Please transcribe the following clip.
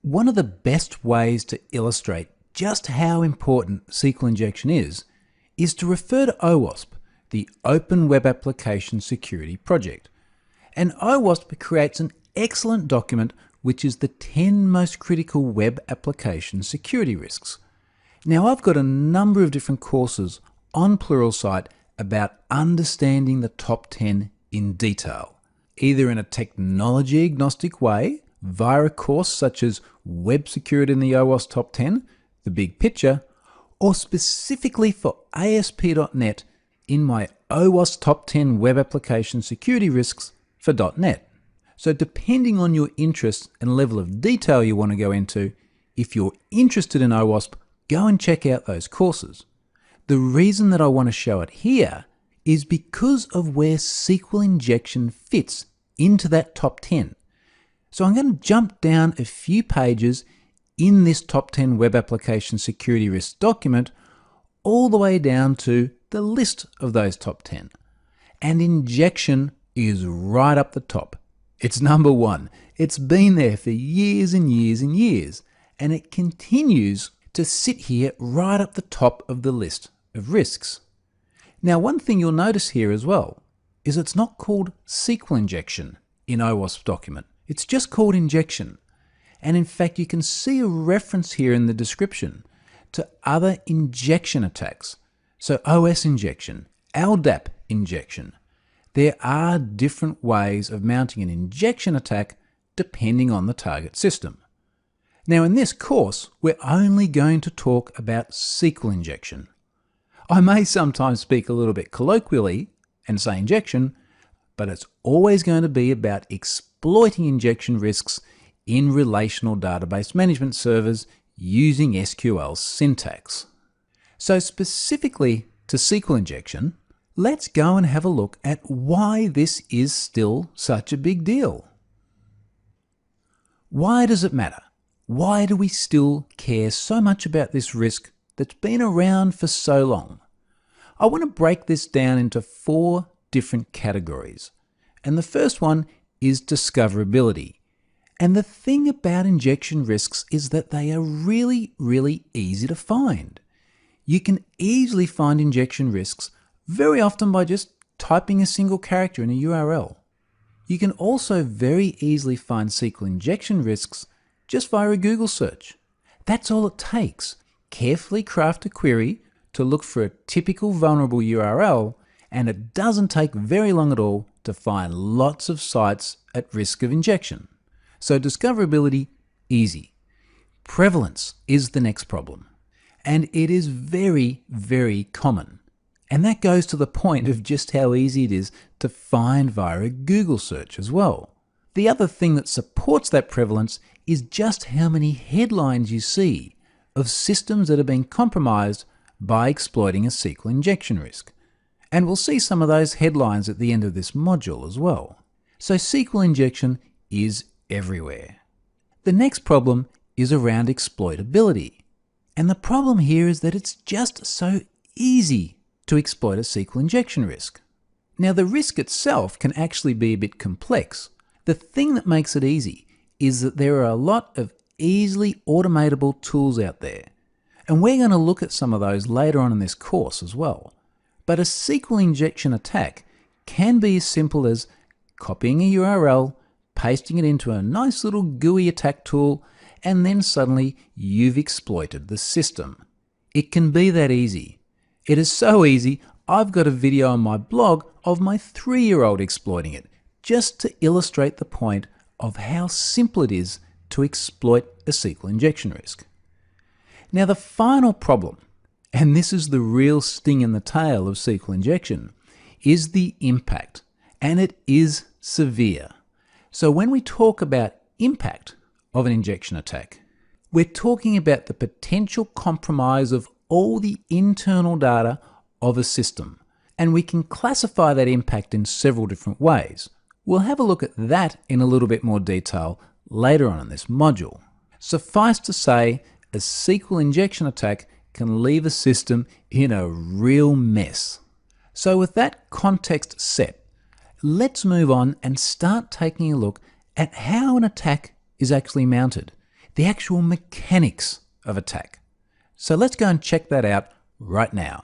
One of the best ways to illustrate just how important SQL injection is to refer to OWASP, the Open Web Application Security Project. And OWASP creates an excellent document which is the 10 most critical web application security risks. Now, I've got a number of different courses on Pluralsight about understanding the top 10 in detail, either in a technology agnostic way via a course such as Web Security in the OWASP Top 10, the big picture, or specifically for ASP.NET in my OWASP Top 10 Web Application Security Risks for .NET. So depending on your interest and level of detail you want to go into, if you're interested in OWASP, go and check out those courses. The reason that I want to show it here is because of where SQL injection fits into that top 10. So I'm going to jump down a few pages in this top 10 web application security risks document all the way down to the list of those top 10. And injection is right up the top. It's number one. It's been there for years and years and years, and it continues to sit here right up the top of the list of risks. Now, one thing you'll notice here as well is it's not called SQL injection in OWASP document. It's just called injection. And in fact, you can see a reference here in the description to other injection attacks. So OS injection, LDAP injection. There are different ways of mounting an injection attack depending on the target system. Now, in this course, we're only going to talk about SQL injection. I may sometimes speak a little bit colloquially and say injection, but it's always going to be about exploiting injection risks in relational database management servers using SQL syntax. So specifically to SQL injection, let's go and have a look at why this is still such a big deal. Why does it matter? Why do we still care so much about this risk that's been around for so long? I want to break this down into 4 different categories. And the first one is discoverability. And the thing about injection risks is that they are really, really easy to find. You can easily find injection risks very often by just typing a single character in a URL. You can also very easily find SQL injection risks just via a Google search. That's all it takes. Carefully craft a query to look for a typical vulnerable URL, and it doesn't take very long at all to find lots of sites at risk of injection. So discoverability, easy. Prevalence is the next problem, and it is very, very common. And that goes to the point of just how easy it is to find via a Google search as well. The other thing that supports that prevalence is just how many headlines you see of systems that have been compromised by exploiting a SQL injection risk. And we'll see some of those headlines at the end of this module as well. So SQL injection is everywhere. The next problem is around exploitability. And the problem here is that it's just so easy to exploit a SQL injection risk. Now, the risk itself can actually be a bit complex. The thing that makes it easy is that there are a lot of easily automatable tools out there. And we're going to look at some of those later on in this course as well. But a SQL injection attack can be as simple as copying a URL, pasting it into a nice little GUI attack tool, and then suddenly you've exploited the system. It can be that easy. It is so easy, I've got a video on my blog of my 3-year-old exploiting it, just to illustrate the point of how simple it is to exploit a SQL injection risk. Now, the final problem, and this is the real sting in the tail of SQL injection, is the impact, and it is severe. So when we talk about impact of an injection attack, we're talking about the potential compromise of all the internal data of a system, and we can classify that impact in several different ways. We'll have a look at that in a little bit more detail later on in this module. Suffice to say, a SQL injection attack can leave a system in a real mess. So with that context set, let's move on and start taking a look at how an attack is actually mounted. the actual mechanics of attack. So let's go and check that out right now.